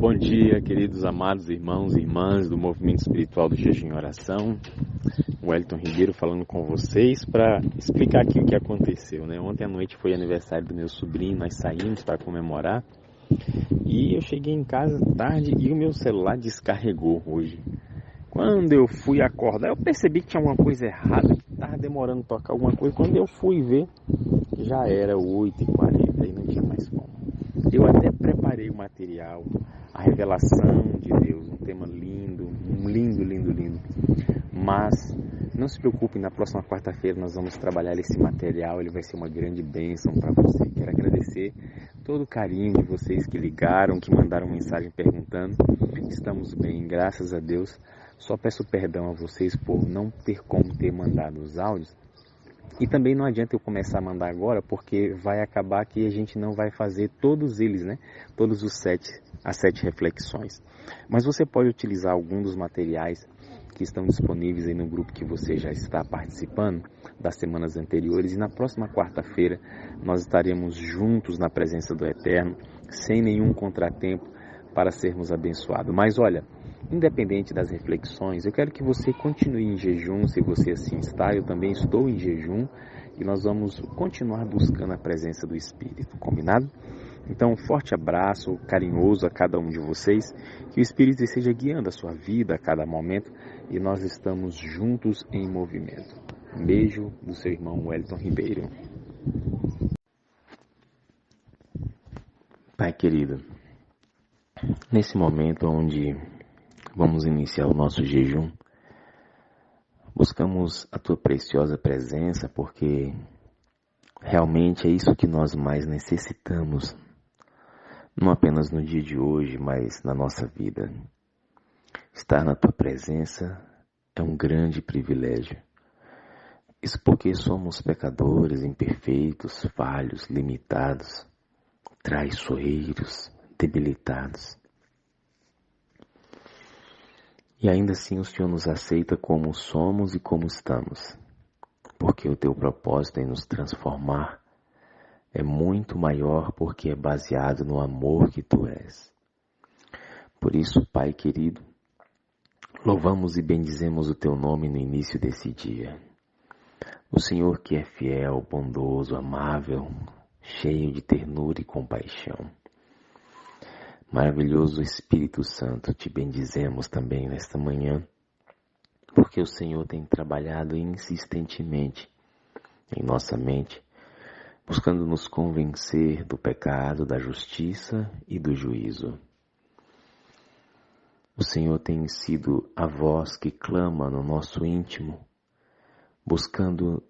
Bom dia, queridos amados irmãos e irmãs do Movimento Espiritual do Jejum e Oração. Wellington Ribeiro falando com vocês para explicar aqui o que aconteceu, né? Ontem à noite foi aniversário do meu sobrinho, nós saímos para comemorar e eu cheguei em casa tarde e o meu celular descarregou hoje. Quando eu fui acordar, eu percebi que tinha alguma coisa errada, que estava demorando a tocar alguma coisa. Quando eu fui ver, já era 8h40 e não tinha mais como. Eu até preparei o material, a revelação de Deus, um tema lindo, lindo. Mas não se preocupe, na próxima quarta-feira nós vamos trabalhar esse material, ele vai ser uma grande bênção para você. Quero agradecer todo o carinho de vocês que ligaram, que mandaram mensagem perguntando. Estamos bem, graças a Deus. Só peço perdão a vocês por não ter como ter mandado os áudios. E também não adianta eu começar a mandar agora, porque vai acabar que a gente não vai fazer todos eles, né? Todos as 7 reflexões. Mas você pode utilizar algum dos materiais que estão disponíveis aí no grupo que você já está participando das semanas anteriores. E na próxima quarta-feira nós estaremos juntos na presença do Eterno, sem nenhum contratempo, para sermos abençoados. Mas olha, independente das reflexões, eu quero que você continue em jejum, se você assim está. Eu também estou em jejum e nós vamos continuar buscando a presença do Espírito, combinado? Então, um forte abraço carinhoso a cada um de vocês, que o Espírito esteja guiando a sua vida a cada momento e nós estamos juntos em movimento. Um beijo do seu irmão Wellington Ribeiro. Pai querido, nesse momento onde vamos iniciar o nosso jejum, buscamos a Tua preciosa presença, porque realmente é isso que nós mais necessitamos, não apenas no dia de hoje, mas na nossa vida. Estar na Tua presença é um grande privilégio. Isso porque somos pecadores, imperfeitos, falhos, limitados, traiçoeiros, debilitados. E ainda assim o Senhor nos aceita como somos e como estamos, porque o Teu propósito em nos transformar é muito maior, porque é baseado no amor que Tu és. Por isso, Pai querido, louvamos e bendizemos o Teu nome no início desse dia. O Senhor que é fiel, bondoso, amável, cheio de ternura e compaixão. Maravilhoso Espírito Santo, Te bendizemos também nesta manhã, porque o Senhor tem trabalhado insistentemente em nossa mente, buscando nos convencer do pecado, da justiça e do juízo. O Senhor tem sido a voz que clama no nosso íntimo, buscando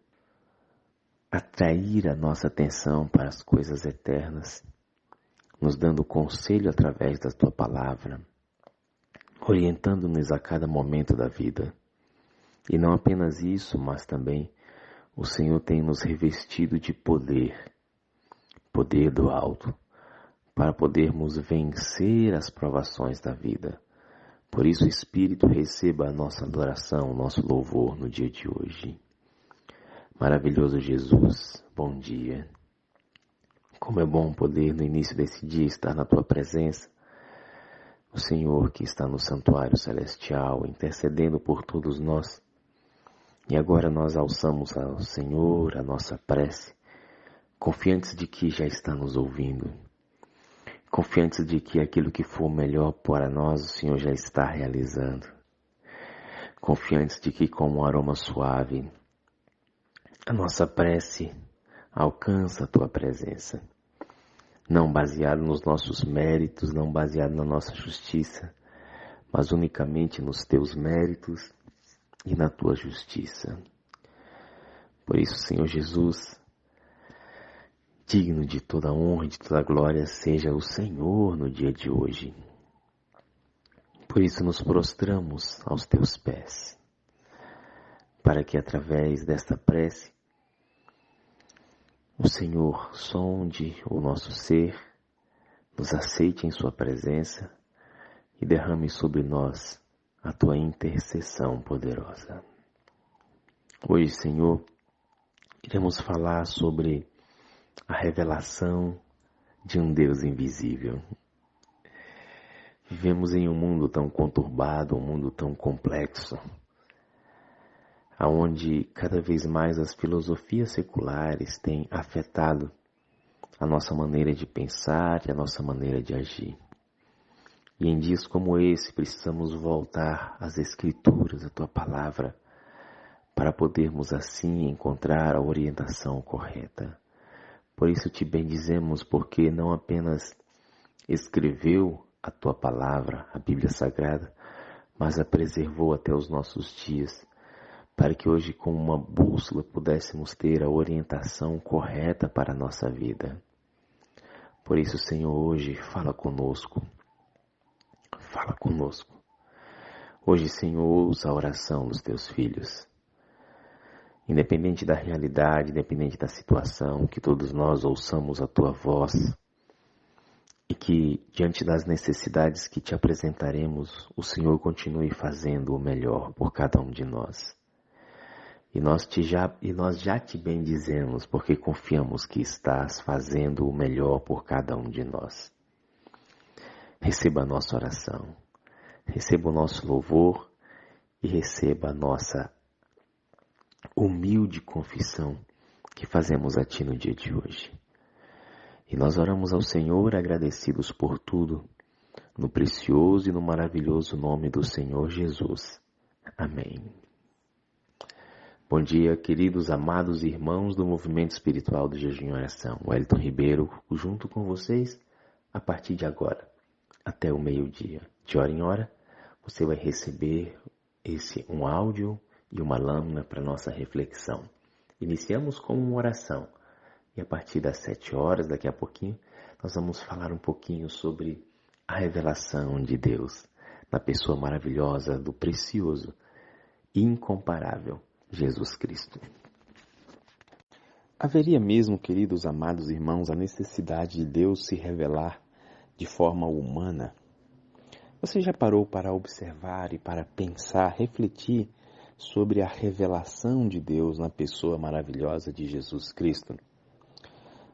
atrair a nossa atenção para as coisas eternas, nos dando conselho através da Tua palavra, orientando-nos a cada momento da vida. E não apenas isso, mas também o Senhor tem nos revestido de poder do alto, para podermos vencer as provações da vida. Por isso, Espírito, receba a nossa adoração, o nosso louvor no dia de hoje. Maravilhoso Jesus, bom dia. Como é bom poder no início desse dia estar na Tua presença, o Senhor que está no santuário celestial, intercedendo por todos nós. E agora nós alçamos ao Senhor a nossa prece, confiantes de que já está nos ouvindo, confiantes de que aquilo que for melhor para nós o Senhor já está realizando, confiantes de que como um aroma suave, a nossa prece alcança a Tua presença. Não baseado nos nossos méritos, não baseado na nossa justiça, mas unicamente nos Teus méritos e na Tua justiça. Por isso, Senhor Jesus, digno de toda honra e de toda glória, seja o Senhor no dia de hoje. Por isso nos prostramos aos Teus pés, para que através desta prece, o Senhor sonde o nosso ser, nos aceite em Sua presença e derrame sobre nós a Tua intercessão poderosa. Hoje, Senhor, iremos falar sobre a revelação de um Deus invisível. Vivemos em um mundo tão conturbado, um mundo tão complexo, onde cada vez mais as filosofias seculares têm afetado a nossa maneira de pensar e a nossa maneira de agir. E em dias como esse, precisamos voltar às Escrituras, à Tua Palavra, para podermos assim encontrar a orientação correta. Por isso te bendizemos, porque não apenas escreveu a Tua Palavra, a Bíblia Sagrada, mas a preservou até os nossos dias, para que hoje com uma bússola pudéssemos ter a orientação correta para a nossa vida. Por isso, Senhor, hoje fala conosco. Fala conosco. Hoje, Senhor, ouça a oração dos Teus filhos. Independente da realidade, independente da situação, que todos nós ouçamos a Tua voz e que, diante das necessidades que Te apresentaremos, o Senhor continue fazendo o melhor por cada um de nós. E nós já Te bendizemos, porque confiamos que estás fazendo o melhor por cada um de nós. Receba a nossa oração, receba o nosso louvor e receba a nossa humilde confissão que fazemos a Ti no dia de hoje. E nós oramos ao Senhor agradecidos por tudo, no precioso e no maravilhoso nome do Senhor Jesus. Amém. Bom dia, queridos amados irmãos do Movimento Espiritual do Jejum e Oração. Wellington Ribeiro, junto com vocês, a partir de agora, até o meio-dia. De hora em hora, você vai receber um áudio e uma lâmina para nossa reflexão. Iniciamos com uma oração. E a partir das 7 horas, daqui a pouquinho, nós vamos falar um pouquinho sobre a revelação de Deus na pessoa maravilhosa do precioso e incomparável Jesus Cristo. Haveria mesmo, queridos amados irmãos, a necessidade de Deus se revelar de forma humana? Você já parou para observar e para pensar, refletir sobre a revelação de Deus na pessoa maravilhosa de Jesus Cristo?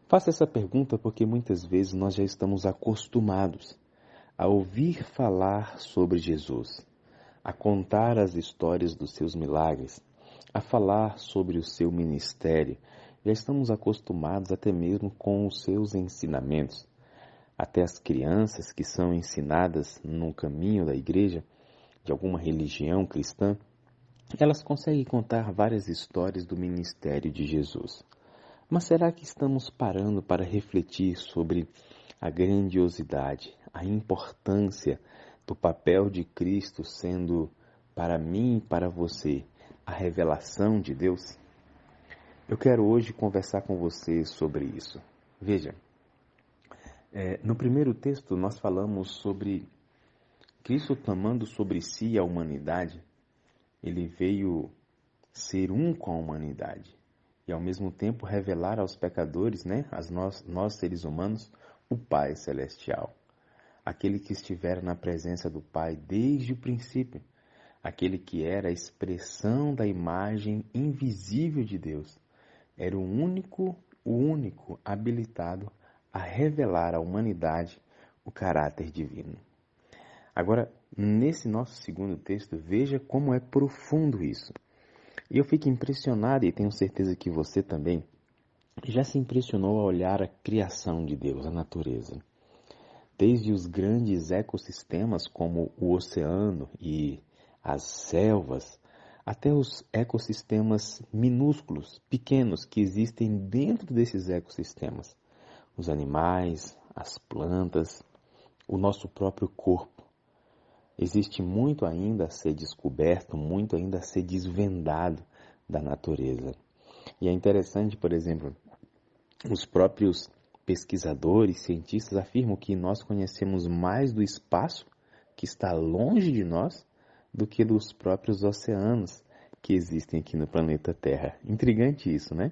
Faço essa pergunta porque muitas vezes nós já estamos acostumados a ouvir falar sobre Jesus, a contar as histórias dos seus milagres, a falar sobre o seu ministério. Já estamos acostumados até mesmo com os seus ensinamentos. Até as crianças que são ensinadas no caminho da igreja, de alguma religião cristã, elas conseguem contar várias histórias do ministério de Jesus. Mas será que estamos parando para refletir sobre a grandiosidade, a importância do papel de Cristo sendo, para mim e para você, a revelação de Deus? Eu quero hoje conversar com você sobre isso. Veja, no primeiro texto nós falamos sobre Cristo tomando sobre si a humanidade. Ele veio ser um com a humanidade e ao mesmo tempo revelar aos pecadores, nós seres humanos, o Pai Celestial. Aquele que estivera na presença do Pai desde o princípio. Aquele que era a expressão da imagem invisível de Deus. Era o único habilitado a revelar à humanidade o caráter divino. Agora, nesse nosso segundo texto, veja como é profundo isso. E eu fico impressionado, e tenho certeza que você também já se impressionou ao olhar a criação de Deus, a natureza. Desde os grandes ecossistemas como o oceano e as selvas, até os ecossistemas minúsculos, pequenos, que existem dentro desses ecossistemas. Os animais, as plantas, o nosso próprio corpo. Existe muito ainda a ser descoberto, muito ainda a ser desvendado da natureza. E é interessante, por exemplo, os próprios pesquisadores, cientistas afirmam que nós conhecemos mais do espaço que está longe de nós do que dos próprios oceanos que existem aqui no planeta Terra. Intrigante isso, né?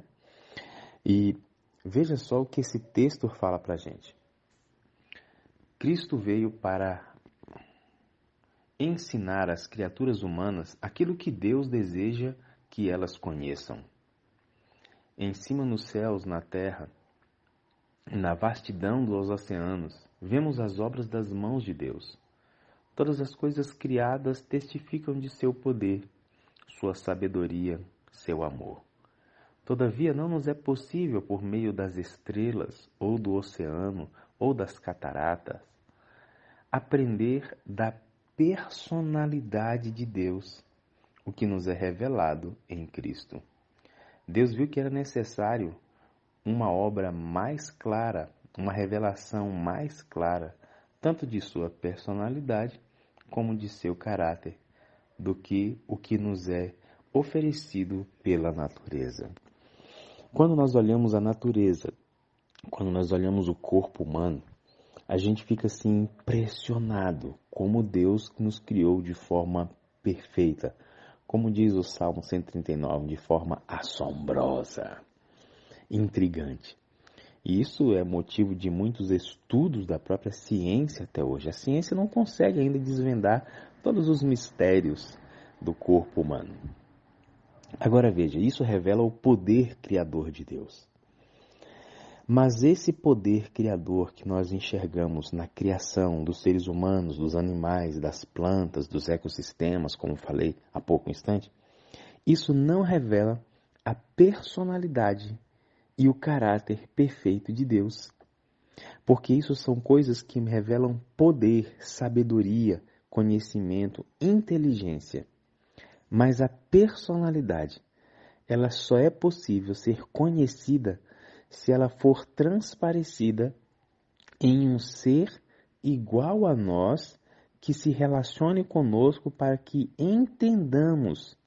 E veja só o que esse texto fala pra gente. Cristo veio para ensinar às criaturas humanas aquilo que Deus deseja que elas conheçam. Em cima nos céus, na terra, na vastidão dos oceanos, vemos as obras das mãos de Deus. Todas as coisas criadas testificam de seu poder, sua sabedoria, seu amor. Todavia, não nos é possível, por meio das estrelas, ou do oceano, ou das cataratas, aprender da personalidade de Deus, o que nos é revelado em Cristo. Deus viu que era necessário uma obra mais clara, uma revelação mais clara, tanto de sua personalidade como de seu caráter, do que o que nos é oferecido pela natureza. Quando nós olhamos a natureza, quando nós olhamos o corpo humano, a gente fica assim impressionado como Deus nos criou de forma perfeita. Como diz o Salmo 139, de forma assombrosa, intrigante. E isso é motivo de muitos estudos da própria ciência até hoje. A ciência não consegue ainda desvendar todos os mistérios do corpo humano. Agora veja, isso revela o poder criador de Deus. Mas esse poder criador que nós enxergamos na criação dos seres humanos, dos animais, das plantas, dos ecossistemas, como falei há pouco instante, isso não revela a personalidade e o caráter perfeito de Deus. Porque isso são coisas que revelam poder, sabedoria, conhecimento, inteligência. Mas a personalidade, ela só é possível ser conhecida se ela for transparecida em um ser igual a nós, que se relacione conosco para que entendamos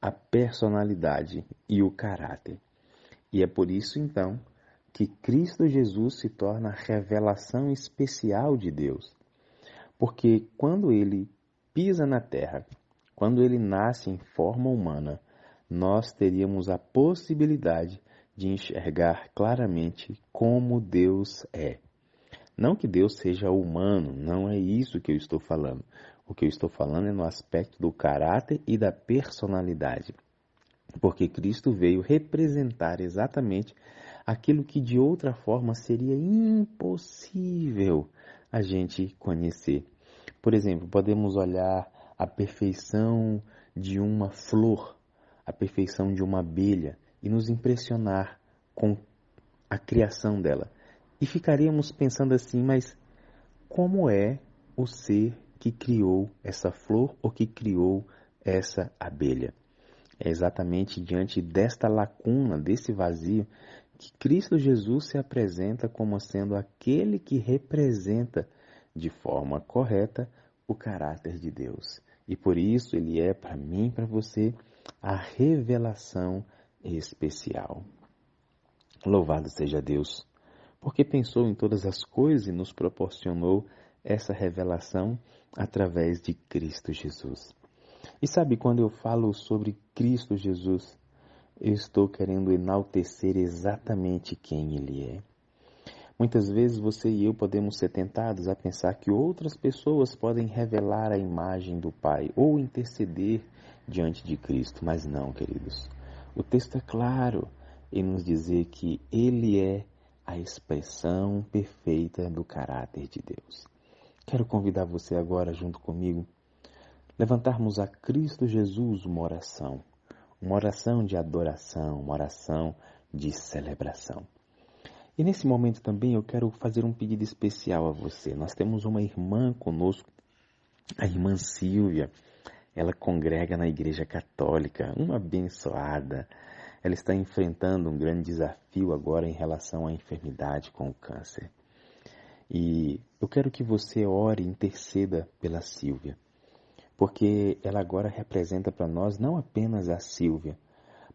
a personalidade e o caráter. E é por isso, então, que Cristo Jesus se torna a revelação especial de Deus. Porque quando ele pisa na terra, quando ele nasce em forma humana, nós teríamos a possibilidade de enxergar claramente como Deus é. Não que Deus seja humano, não é isso que eu estou falando. O que eu estou falando é no aspecto do caráter e da personalidade. Porque Cristo veio representar exatamente aquilo que de outra forma seria impossível a gente conhecer. Por exemplo, podemos olhar a perfeição de uma flor, a perfeição de uma abelha e nos impressionar com a criação dela. E ficaríamos pensando assim, mas como é o ser que criou essa flor ou que criou essa abelha? É exatamente diante desta lacuna, desse vazio, que Cristo Jesus se apresenta como sendo aquele que representa de forma correta o caráter de Deus. E por isso ele é, para mim e para você, a revelação especial. Louvado seja Deus, porque pensou em todas as coisas e nos proporcionou essa revelação através de Cristo Jesus. E sabe, quando eu falo sobre Cristo Jesus, eu estou querendo enaltecer exatamente quem Ele é. Muitas vezes você e eu podemos ser tentados a pensar que outras pessoas podem revelar a imagem do Pai ou interceder diante de Cristo, mas não, queridos. O texto é claro em nos dizer que Ele é a expressão perfeita do caráter de Deus. Quero convidar você agora, junto comigo, levantarmos a Cristo Jesus uma oração de adoração, uma oração de celebração. E nesse momento também eu quero fazer um pedido especial a você. Nós temos uma irmã conosco, a irmã Silvia. Ela congrega na Igreja Católica, uma abençoada. Ela está enfrentando um grande desafio agora em relação à enfermidade com o câncer. E eu quero que você ore e interceda pela Silvia, porque ela agora representa para nós não apenas a Silvia,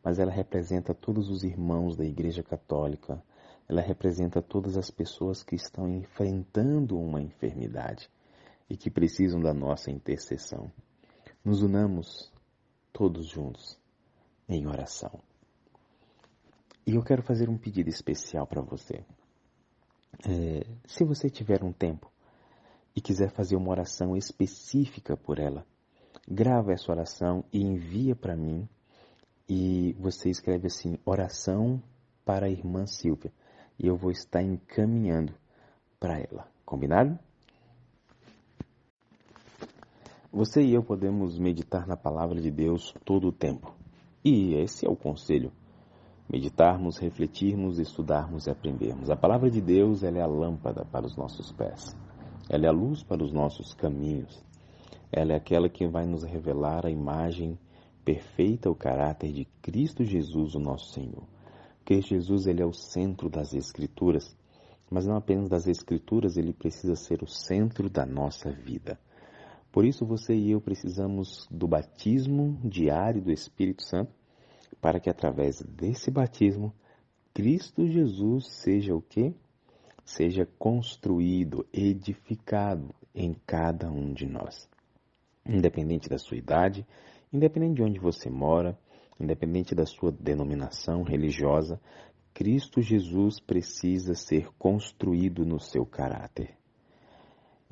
mas ela representa todos os irmãos da Igreja Católica. Ela representa todas as pessoas que estão enfrentando uma enfermidade e que precisam da nossa intercessão. Nos unamos todos juntos em oração. E eu quero fazer um pedido especial para você. Se você tiver um tempo e quiser fazer uma oração específica por ela, grava essa oração e envia para mim. E você escreve assim, oração para a irmã Silvia. E eu vou estar encaminhando para ela. Combinado? Você e eu podemos meditar na palavra de Deus todo o tempo. E esse é o conselho. Meditarmos, refletirmos, estudarmos e aprendermos. A palavra de Deus, ela é a lâmpada para os nossos pés. Ela é a luz para os nossos caminhos. Ela é aquela que vai nos revelar a imagem perfeita, o caráter de Cristo Jesus, o nosso Senhor. Cristo Jesus, ele é o centro das Escrituras. Mas não apenas das Escrituras, ele precisa ser o centro da nossa vida. Por isso você e eu precisamos do batismo diário do Espírito Santo, para que através desse batismo, Cristo Jesus seja o quê? Seja construído, edificado em cada um de nós. Independente da sua idade, independente de onde você mora, independente da sua denominação religiosa, Cristo Jesus precisa ser construído no seu caráter.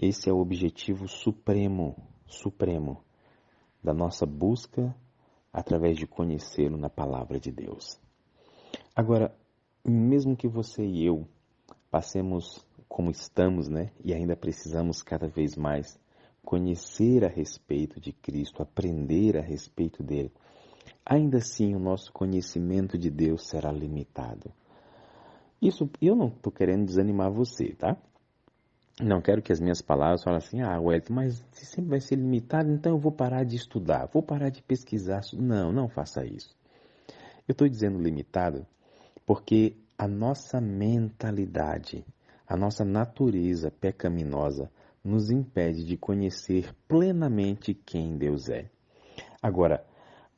Esse é o objetivo supremo da nossa busca através de conhecê-lo na palavra de Deus. Agora, mesmo que você e eu passemos como estamos, e ainda precisamos cada vez mais conhecer a respeito de Cristo, aprender a respeito dele, ainda assim o nosso conhecimento de Deus será limitado. Isso, eu não estou querendo desanimar você, tá? Não quero que as minhas palavras falem assim, Wellington, mas se sempre vai ser limitado, então eu vou parar de estudar, vou parar de pesquisar. Não, não faça isso. Eu estou dizendo limitado porque a nossa mentalidade, a nossa natureza pecaminosa nos impede de conhecer plenamente quem Deus é. Agora,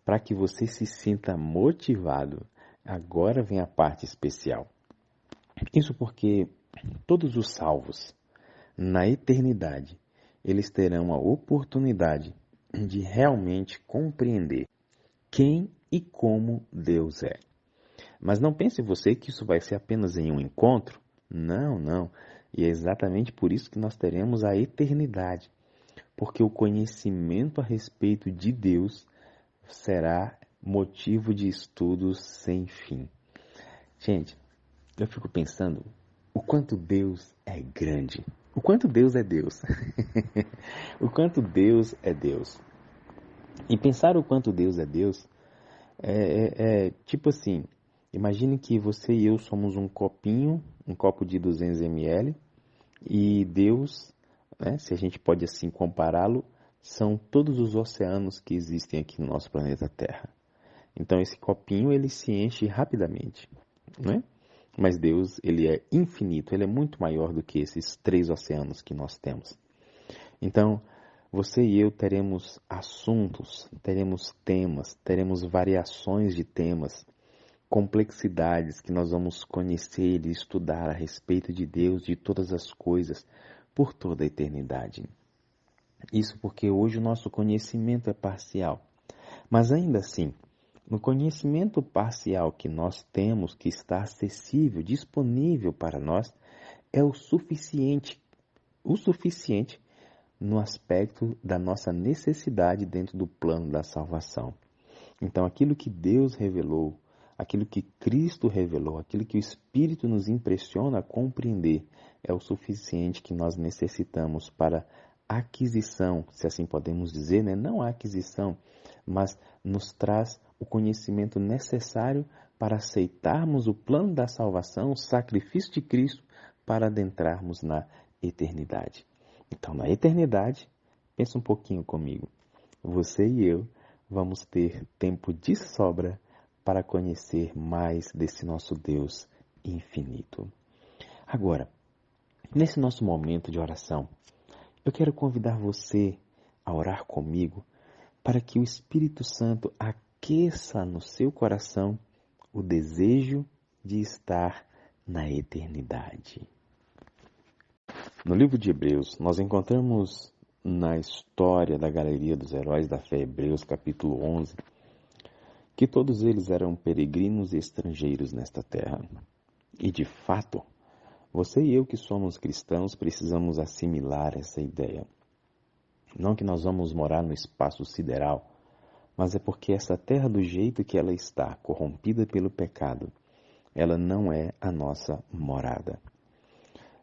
para que você se sinta motivado, agora vem a parte especial. Isso porque todos os salvos, na eternidade, eles terão a oportunidade de realmente compreender quem e como Deus é. Mas não pense você que isso vai ser apenas em um encontro. Não, não. E é exatamente por isso que nós teremos a eternidade. Porque o conhecimento a respeito de Deus será motivo de estudos sem fim. Gente, eu fico pensando o quanto Deus é grande. O quanto Deus é Deus. O quanto Deus é Deus. E pensar o quanto Deus é Deus é tipo assim, imagine que você e eu somos um copinho, um copo de 200 ml, e Deus, se a gente pode assim compará-lo, são todos os oceanos que existem aqui no nosso planeta Terra. Então esse copinho ele se enche rapidamente, né? Mas Deus, ele é infinito, ele é muito maior do que esses 3 oceanos que nós temos. Então, você e eu teremos assuntos, teremos temas, teremos variações de temas, complexidades que nós vamos conhecer e estudar a respeito de Deus, de todas as coisas, por toda a eternidade. Isso porque hoje o nosso conhecimento é parcial. Mas ainda assim, no conhecimento parcial que nós temos, que está acessível, disponível para nós, é o suficiente no aspecto da nossa necessidade dentro do plano da salvação. Então, aquilo que Deus revelou, aquilo que Cristo revelou, aquilo que o Espírito nos impressiona a compreender, é o suficiente que nós necessitamos para aquisição, se assim podemos dizer, não a aquisição, mas nos traz o conhecimento necessário para aceitarmos o plano da salvação, o sacrifício de Cristo, para adentrarmos na eternidade. Então, na eternidade, pensa um pouquinho comigo. Você e eu vamos ter tempo de sobra para conhecer mais desse nosso Deus infinito. Agora, nesse nosso momento de oração, eu quero convidar você a orar comigo para que o Espírito Santo aqueça no seu coração o desejo de estar na eternidade. No livro de Hebreus, nós encontramos na história da galeria dos heróis da fé, Hebreus capítulo 11, que todos eles eram peregrinos e estrangeiros nesta terra. E de fato, você e eu que somos cristãos precisamos assimilar essa ideia. Não que nós vamos morar no espaço sideral, mas é porque essa terra do jeito que ela está, corrompida pelo pecado, ela não é a nossa morada.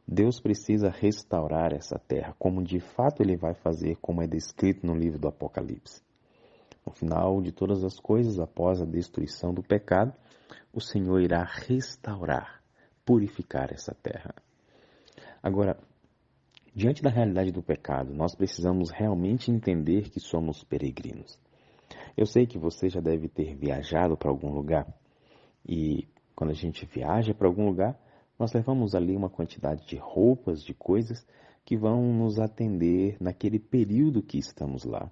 Deus precisa restaurar essa terra, como de fato Ele vai fazer, como é descrito no livro do Apocalipse. No final de todas as coisas, após a destruição do pecado, o Senhor irá restaurar, purificar essa terra. Agora, diante da realidade do pecado, nós precisamos realmente entender que somos peregrinos. Eu sei que você já deve ter viajado para algum lugar e quando a gente viaja para algum lugar, nós levamos ali uma quantidade de roupas, de coisas que vão nos atender naquele período que estamos lá.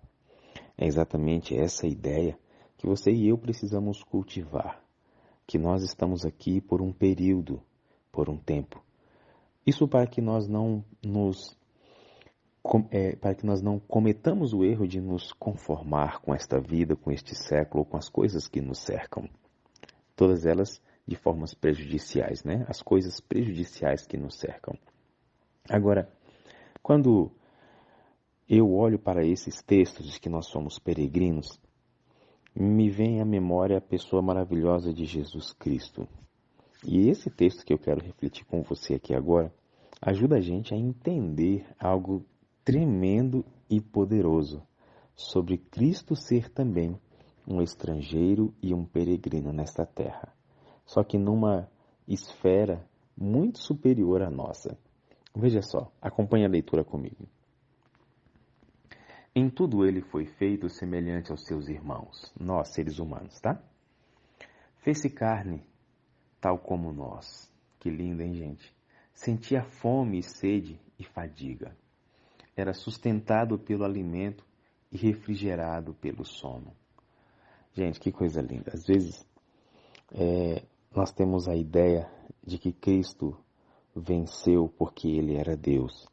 É exatamente essa ideia que você e eu precisamos cultivar, que nós estamos aqui por um período, por um tempo. Isso para que nós não cometamos o erro de nos conformar com esta vida, com este século, ou com as coisas que nos cercam. Todas elas de formas prejudiciais, né? As coisas prejudiciais que nos cercam. Agora, quando eu olho para esses textos de que nós somos peregrinos, me vem à memória a pessoa maravilhosa de Jesus Cristo. E esse texto que eu quero refletir com você aqui agora, ajuda a gente a entender algo tremendo e poderoso sobre Cristo ser também um estrangeiro e um peregrino nesta terra, só que numa esfera muito superior à nossa. Veja só, acompanhe a leitura comigo. Em tudo ele foi feito semelhante aos seus irmãos, nós seres humanos, tá? Fez-se carne, tal como nós. Que lindo, hein, gente? Sentia fome e sede e fadiga. Era sustentado pelo alimento e refrigerado pelo sono. Gente, que coisa linda. Às vezes, nós temos a ideia de que Cristo venceu porque Ele era Deus,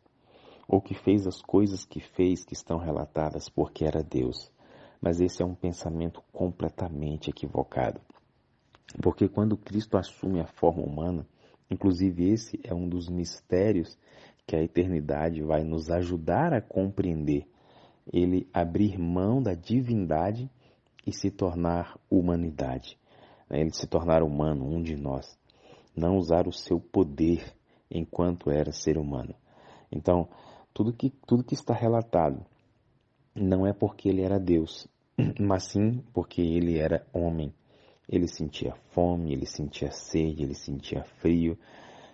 ou que fez as coisas que fez que estão relatadas porque era Deus. Mas esse é um pensamento completamente equivocado. Porque quando Cristo assume a forma humana, inclusive esse é um dos mistérios que a eternidade vai nos ajudar a compreender. Ele abrir mão da divindade e se tornar humanidade. Ele se tornar humano, um de nós. Não usar o seu poder enquanto era ser humano. Então, tudo que está relatado não é porque ele era Deus, mas sim porque ele era homem. Ele sentia fome, ele sentia sede, ele sentia frio,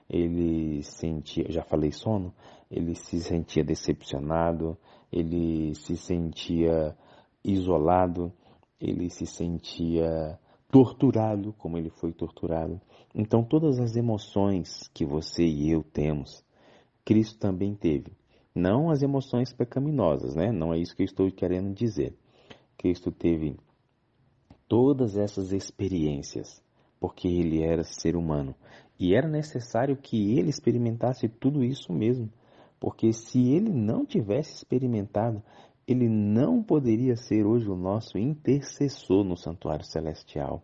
ele sentia, já falei sono, ele se sentia decepcionado, ele se sentia isolado, ele se sentia torturado, como ele foi torturado. Então todas as emoções que você e eu temos, Cristo também teve. Não as emoções pecaminosas, né? Não é isso que eu estou querendo dizer. Cristo teve todas essas experiências, porque ele era ser humano. E era necessário que ele experimentasse tudo isso mesmo, porque se ele não tivesse experimentado, ele não poderia ser hoje o nosso intercessor no santuário celestial.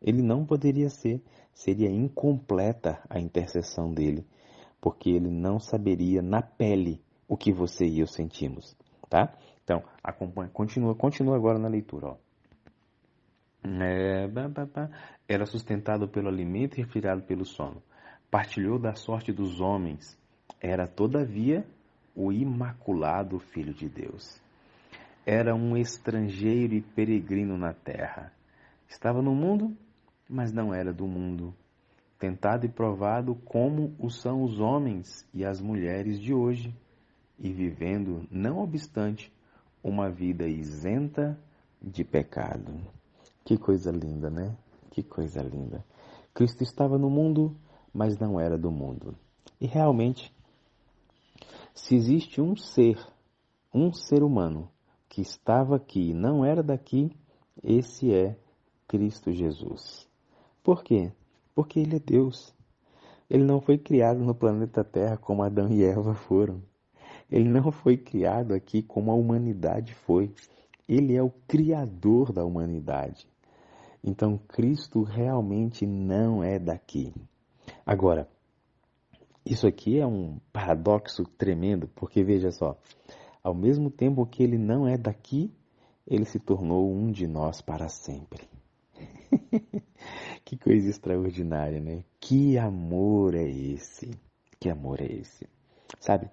Ele não poderia ser, seria incompleta a intercessão dele, porque ele não saberia na pele o que você e eu sentimos, tá? Então, acompanha, continua agora na leitura, ó. Era sustentado pelo alimento e refrigerado pelo sono. Partilhou da sorte dos homens. Era, todavia, o imaculado Filho de Deus. Era um estrangeiro e peregrino na terra. Estava no mundo, mas não era do mundo. Tentado e provado como o são os homens e as mulheres de hoje, e vivendo, não obstante, uma vida isenta de pecado. Que coisa linda, né? Que coisa linda. Cristo estava no mundo, mas não era do mundo. E realmente, se existe um ser humano que estava aqui e não era daqui, esse é Cristo Jesus. Por quê? Porque Ele é Deus. Ele não foi criado no planeta Terra como Adão e Eva foram. Ele não foi criado aqui como a humanidade foi. Ele é o Criador da humanidade. Então, Cristo realmente não é daqui. Agora, isso aqui é um paradoxo tremendo, porque veja só, ao mesmo tempo que ele não é daqui, ele se tornou um de nós para sempre. Que coisa extraordinária, né? Que amor é esse? Que amor é esse? Sabe,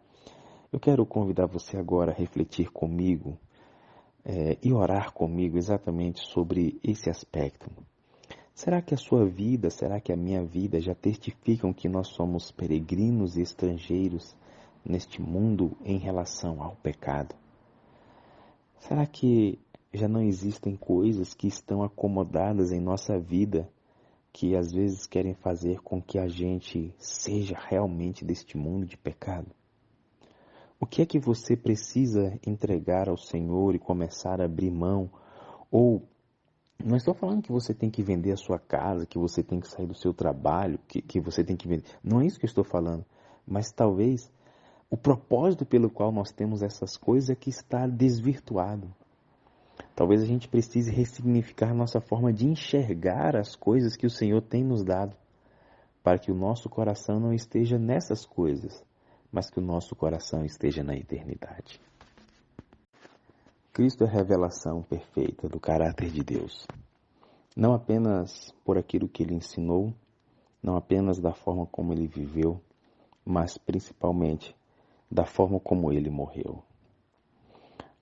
eu quero convidar você agora a refletir comigo e orar comigo exatamente sobre esse aspecto. Será que a sua vida, será que a minha vida já testificam que nós somos peregrinos e estrangeiros neste mundo em relação ao pecado? Será que já não existem coisas que estão acomodadas em nossa vida que às vezes querem fazer com que a gente seja realmente deste mundo de pecado? O que é que você precisa entregar ao Senhor e começar a abrir mão? Ou, não estou falando que você tem que vender a sua casa, que você tem que sair do seu trabalho, que você tem que vender. Não é isso que eu estou falando. Mas talvez o propósito pelo qual nós temos essas coisas é que está desvirtuado. Talvez a gente precise ressignificar nossa forma de enxergar as coisas que o Senhor tem nos dado, para que o nosso coração não esteja nessas coisas, mas que o nosso coração esteja na eternidade. Cristo é a revelação perfeita do caráter de Deus, não apenas por aquilo que Ele ensinou, não apenas da forma como Ele viveu, mas principalmente da forma como Ele morreu.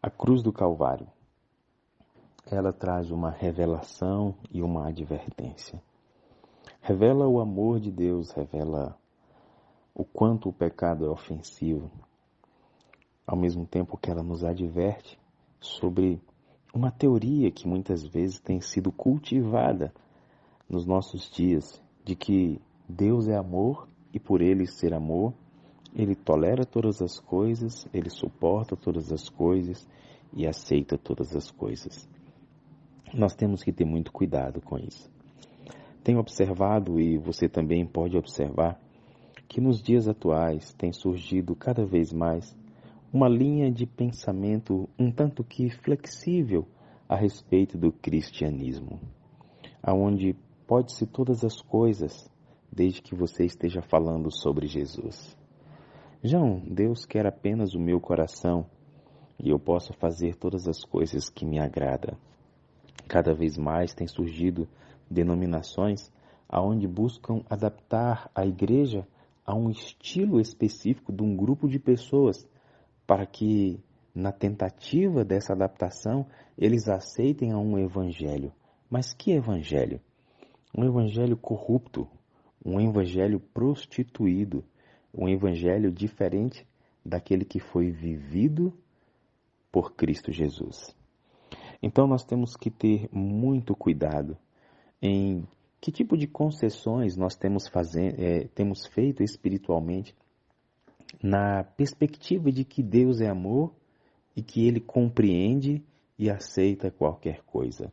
A cruz do Calvário, ela traz uma revelação e uma advertência. Revela o amor de Deus, revela o quanto o pecado é ofensivo, ao mesmo tempo que ela nos adverte sobre uma teoria que muitas vezes tem sido cultivada nos nossos dias, de que Deus é amor e por Ele ser amor, Ele tolera todas as coisas, Ele suporta todas as coisas e aceita todas as coisas. Nós temos que ter muito cuidado com isso. Tenho observado, e você também pode observar, que nos dias atuais tem surgido cada vez mais uma linha de pensamento um tanto que flexível a respeito do cristianismo, aonde pode-se todas as coisas, desde que você esteja falando sobre Jesus. João, Deus quer apenas o meu coração e eu posso fazer todas as coisas que me agradam. Cada vez mais tem surgido denominações aonde buscam adaptar a igreja a um estilo específico de um grupo de pessoas, para que, na tentativa dessa adaptação, eles aceitem a um evangelho. Mas que evangelho? Um evangelho corrupto, um evangelho prostituído, um evangelho diferente daquele que foi vivido por Cristo Jesus. Então nós temos que ter muito cuidado em que tipo de concessões nós temos feito espiritualmente, na perspectiva de que Deus é amor e que Ele compreende e aceita qualquer coisa.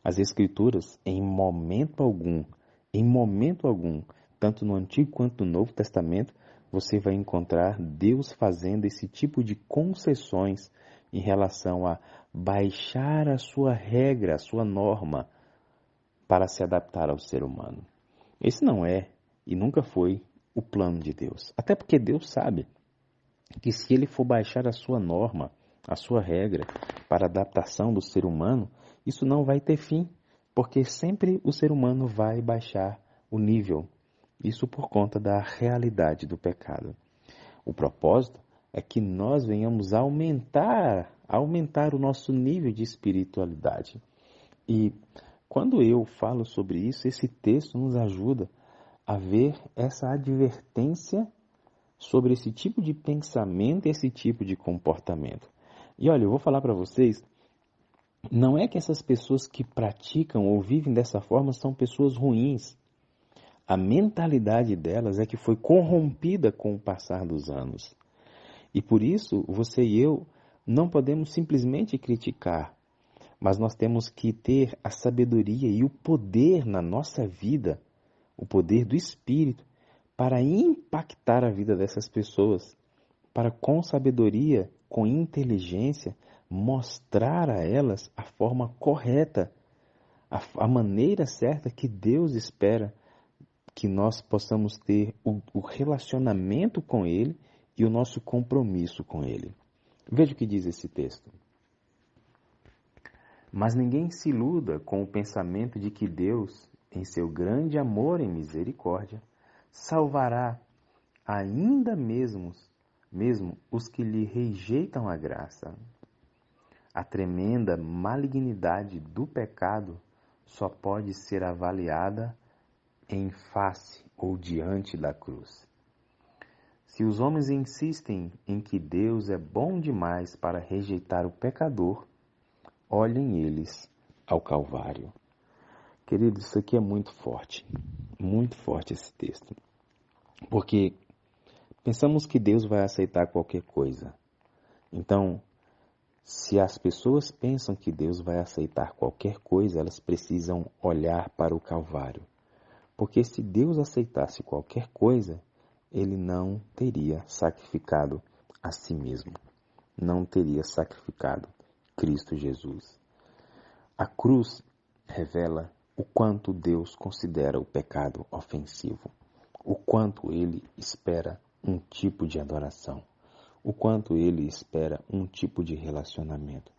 As Escrituras, em momento algum, tanto no Antigo quanto no Novo Testamento, você vai encontrar Deus fazendo esse tipo de concessões em relação a baixar a sua regra, a sua norma, para se adaptar ao ser humano. Esse não é e nunca foi o plano de Deus. Até porque Deus sabe que se Ele for baixar a sua norma, a sua regra, para a adaptação do ser humano, isso não vai ter fim, porque sempre o ser humano vai baixar o nível. Isso por conta da realidade do pecado. O propósito é que nós venhamos a aumentar o nosso nível de espiritualidade. E quando eu falo sobre isso, esse texto nos ajuda a ver essa advertência sobre esse tipo de pensamento e esse tipo de comportamento. E olha, eu vou falar para vocês, não é que essas pessoas que praticam ou vivem dessa forma são pessoas ruins. A mentalidade delas é que foi corrompida com o passar dos anos. E por isso, você e eu não podemos simplesmente criticar, mas nós temos que ter a sabedoria e o poder na nossa vida, o poder do Espírito, para impactar a vida dessas pessoas, para com sabedoria, com inteligência, mostrar a elas a forma correta, a maneira certa que Deus espera que nós possamos ter o relacionamento com Ele e o nosso compromisso com Ele. Veja o que diz esse texto. Mas ninguém se iluda com o pensamento de que Deus, em seu grande amor e misericórdia, salvará ainda mesmo os que lhe rejeitam a graça. A tremenda malignidade do pecado só pode ser avaliada em face ou diante da cruz. Se os homens insistem em que Deus é bom demais para rejeitar o pecador, olhem eles ao Calvário. Queridos, isso aqui é muito forte esse texto. Porque pensamos que Deus vai aceitar qualquer coisa. Então, se as pessoas pensam que Deus vai aceitar qualquer coisa, elas precisam olhar para o Calvário. Porque se Deus aceitasse qualquer coisa, Ele não teria sacrificado a si mesmo. Não teria sacrificado Cristo Jesus. A cruz revela o quanto Deus considera o pecado ofensivo. O quanto Ele espera um tipo de adoração. O quanto Ele espera um tipo de relacionamento.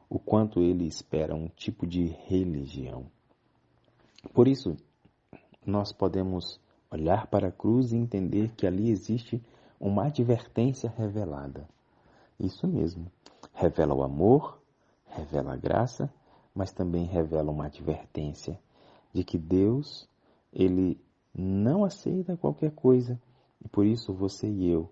O quanto Ele espera um tipo de religião. Por isso, nós podemos olhar para a cruz e entender que ali existe uma advertência revelada. Isso mesmo. Revela o amor, revela a graça, mas também revela uma advertência de que Deus, Ele não aceita qualquer coisa. E por isso você e eu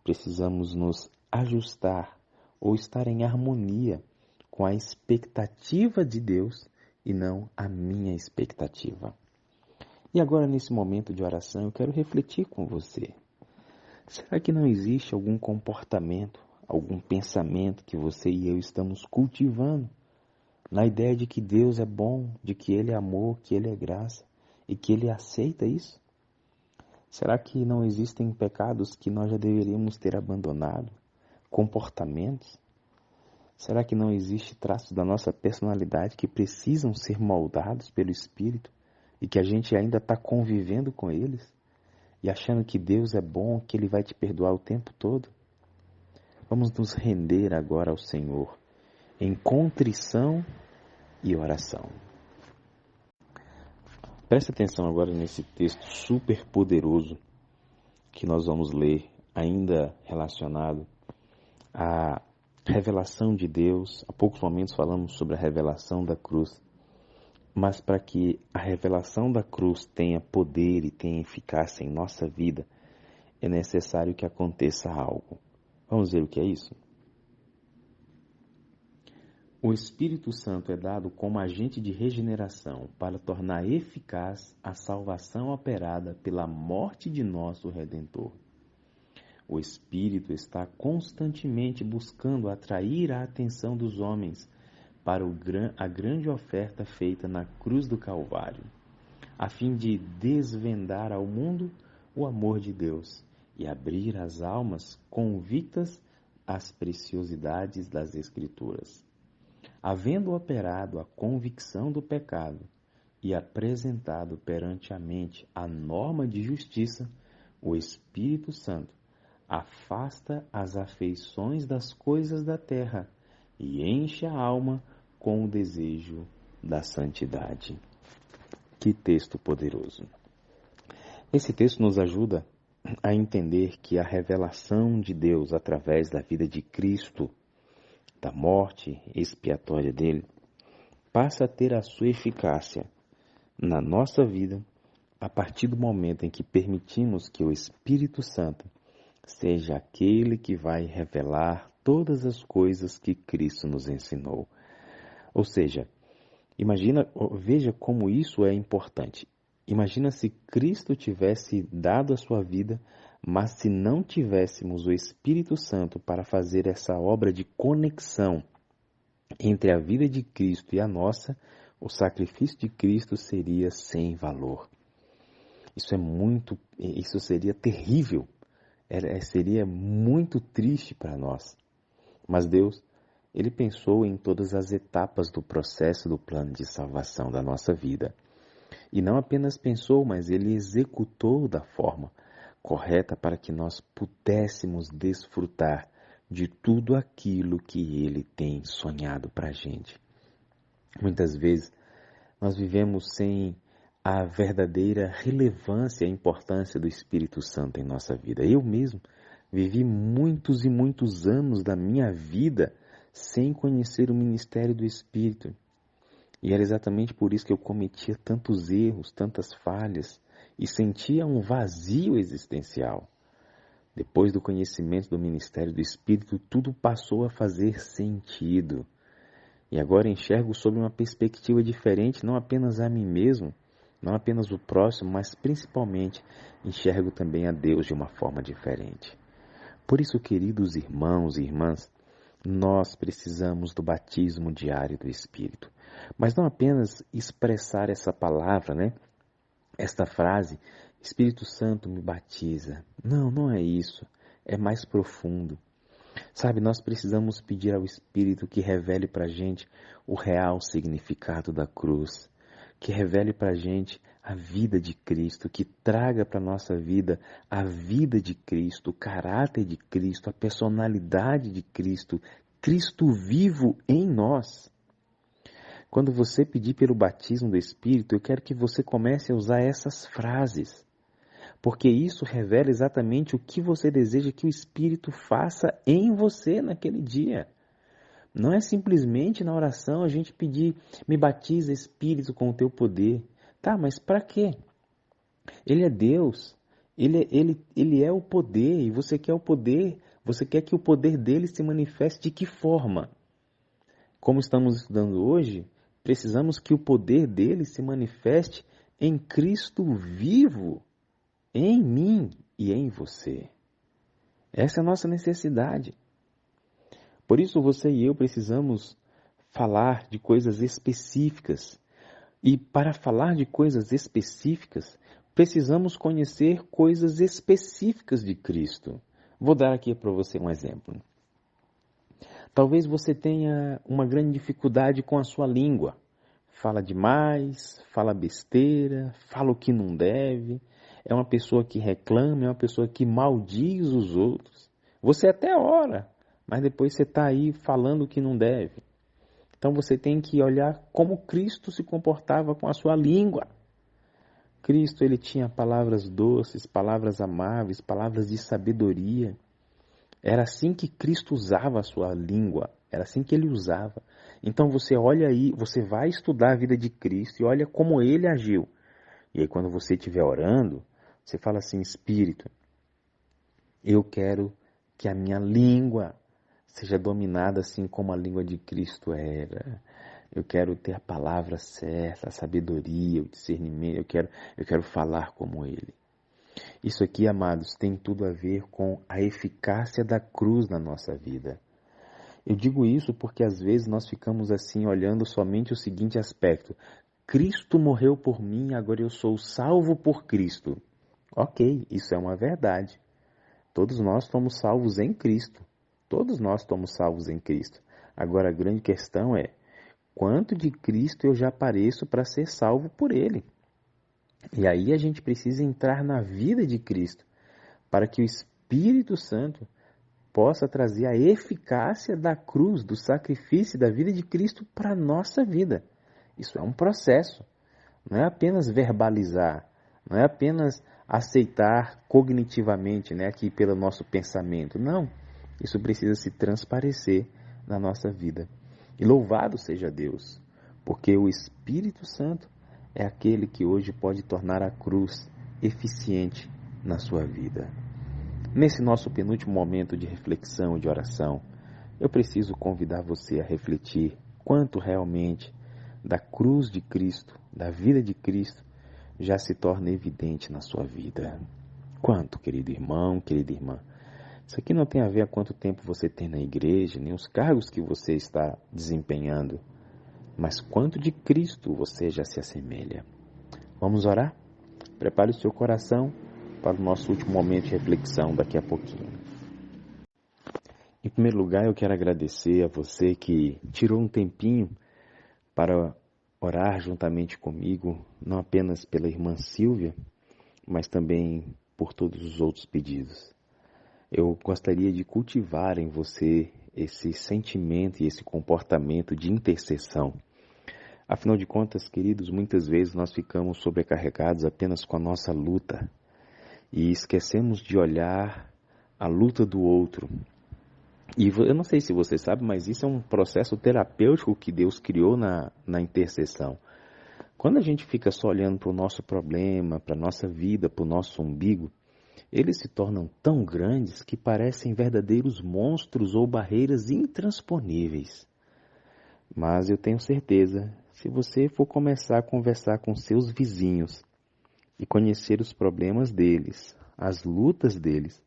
precisamos nos ajustar ou estar em harmonia com a expectativa de Deus e não a minha expectativa. E agora, nesse momento de oração, eu quero refletir com você. Será que não existe algum comportamento, algum pensamento que você e eu estamos cultivando na ideia de que Deus é bom, de que Ele é amor, que Ele é graça e que Ele aceita isso? Será que não existem pecados que nós já deveríamos ter abandonado? Comportamentos? Será que não existe traços da nossa personalidade que precisam ser moldados pelo Espírito e que a gente ainda está convivendo com eles e achando que Deus é bom, que Ele vai te perdoar o tempo todo? Vamos nos render agora ao Senhor em contrição e oração. Preste atenção agora nesse texto super poderoso que nós vamos ler, ainda relacionado à revelação de Deus. Há poucos momentos falamos sobre a revelação da cruz. Mas para que a revelação da cruz tenha poder e tenha eficácia em nossa vida, é necessário que aconteça algo. Vamos ver o que é isso? O Espírito Santo é dado como agente de regeneração para tornar eficaz a salvação operada pela morte de nosso Redentor. O Espírito está constantemente buscando atrair a atenção dos homens para a grande oferta feita na cruz do Calvário, a fim de desvendar ao mundo o amor de Deus e abrir as almas convictas às preciosidades das Escrituras. Havendo operado a convicção do pecado e apresentado perante a mente a norma de justiça, o Espírito Santo afasta as afeições das coisas da terra e enche a alma com o desejo da santidade. Que texto poderoso! Esse texto nos ajuda a entender que a revelação de Deus através da vida de Cristo, da morte expiatória dele, passa a ter a sua eficácia na nossa vida a partir do momento em que permitimos que o Espírito Santo seja aquele que vai revelar todas as coisas que Cristo nos ensinou. Ou seja, veja como isso é importante. Imagina se Cristo tivesse dado a sua vida, mas se não tivéssemos o Espírito Santo para fazer essa obra de conexão entre a vida de Cristo e a nossa, o sacrifício de Cristo seria sem valor. Isso seria terrível, seria muito triste para nós. Mas Deus, Ele pensou em todas as etapas do processo do plano de salvação da nossa vida. E não apenas pensou, mas Ele executou da forma correta para que nós pudéssemos desfrutar de tudo aquilo que Ele tem sonhado para a gente. Muitas vezes nós vivemos sem a verdadeira relevância e a importância do Espírito Santo em nossa vida. Eu mesmo vivi muitos e muitos anos da minha vida sem conhecer o ministério do Espírito. E era exatamente por isso que eu cometia tantos erros, tantas falhas e sentia um vazio existencial. Depois do conhecimento do ministério do Espírito, tudo passou a fazer sentido. E agora enxergo sob uma perspectiva diferente, não apenas a mim mesmo, não apenas o próximo, mas principalmente enxergo também a Deus de uma forma diferente. Por isso, queridos irmãos e irmãs, nós precisamos do batismo diário do Espírito. Mas não apenas expressar essa palavra, esta frase, Espírito Santo me batiza. Não, não é isso. É mais profundo. Sabe, nós precisamos pedir ao Espírito que revele para a gente o real significado da cruz, que revele para a gente a vida de Cristo, que traga para a nossa vida a vida de Cristo, o caráter de Cristo, a personalidade de Cristo, Cristo vivo em nós. Quando você pedir pelo batismo do Espírito, eu quero que você comece a usar essas frases, porque isso revela exatamente o que você deseja que o Espírito faça em você naquele dia. Não é simplesmente na oração a gente pedir, me batiza Espírito com o teu poder. Tá, mas para quê? Ele é Deus, ele é o poder, e você quer o poder, você quer que o poder dele se manifeste de que forma? Como estamos estudando hoje, precisamos que o poder dele se manifeste em Cristo vivo, em mim e em você. Essa é a nossa necessidade. Por isso você e eu precisamos falar de coisas específicas. E para falar de coisas específicas, precisamos conhecer coisas específicas de Cristo. Vou dar aqui para você um exemplo. Talvez você tenha uma grande dificuldade com a sua língua. Fala demais, fala besteira, fala o que não deve. É uma pessoa que reclama, é uma pessoa que maldiz os outros. Você até ora, mas depois você está aí falando o que não deve. Então você tem que olhar como Cristo se comportava com a sua língua. Cristo, ele tinha palavras doces, palavras amáveis, palavras de sabedoria. Era assim que Cristo usava a sua língua, era assim que ele usava. Então você olha aí, você vai estudar a vida de Cristo e olha como ele agiu. E aí quando você estiver orando, você fala assim, Espírito, eu quero que a minha língua seja dominada assim como a língua de Cristo era. Eu quero ter a palavra certa, a sabedoria, o discernimento, eu quero falar como ele. Isso aqui, amados, tem tudo a ver com a eficácia da cruz na nossa vida. Eu digo isso porque às vezes nós ficamos assim olhando somente o seguinte aspecto. Cristo morreu por mim, agora eu sou salvo por Cristo. Ok, isso é uma verdade. Todos nós somos salvos em Cristo. Todos nós somos salvos em Cristo. Agora a grande questão é, quanto de Cristo eu já pareço para ser salvo por Ele? E aí a gente precisa entrar na vida de Cristo, para que o Espírito Santo possa trazer a eficácia da cruz, do sacrifício da vida de Cristo para a nossa vida. Isso é um processo, não é apenas verbalizar, não é apenas aceitar cognitivamente, aqui pelo nosso pensamento. Não, isso precisa se transparecer na nossa vida. E louvado seja Deus, porque o Espírito Santo é aquele que hoje pode tornar a cruz eficiente na sua vida. Nesse nosso penúltimo momento de reflexão e de oração, eu preciso convidar você a refletir quanto realmente da cruz de Cristo, da vida de Cristo, já se torna evidente na sua vida. Quanto, querido irmão, querida irmã. Isso aqui não tem a ver com quanto tempo você tem na igreja, nem os cargos que você está desempenhando, mas quanto de Cristo você já se assemelha. Vamos orar? Prepare o seu coração para o nosso último momento de reflexão daqui a pouquinho. Em primeiro lugar, eu quero agradecer a você que tirou um tempinho para orar juntamente comigo, não apenas pela irmã Silvia, mas também por todos os outros pedidos. Eu gostaria de cultivar em você esse sentimento e esse comportamento de intercessão. Afinal de contas, queridos, muitas vezes nós ficamos sobrecarregados apenas com a nossa luta e esquecemos de olhar a luta do outro. E eu não sei se você sabe, mas isso é um processo terapêutico que Deus criou na intercessão. Quando a gente fica só olhando para o nosso problema, para a nossa vida, para o nosso umbigo, eles se tornam tão grandes que parecem verdadeiros monstros ou barreiras intransponíveis. Mas eu tenho certeza, se você for começar a conversar com seus vizinhos e conhecer os problemas deles, as lutas deles,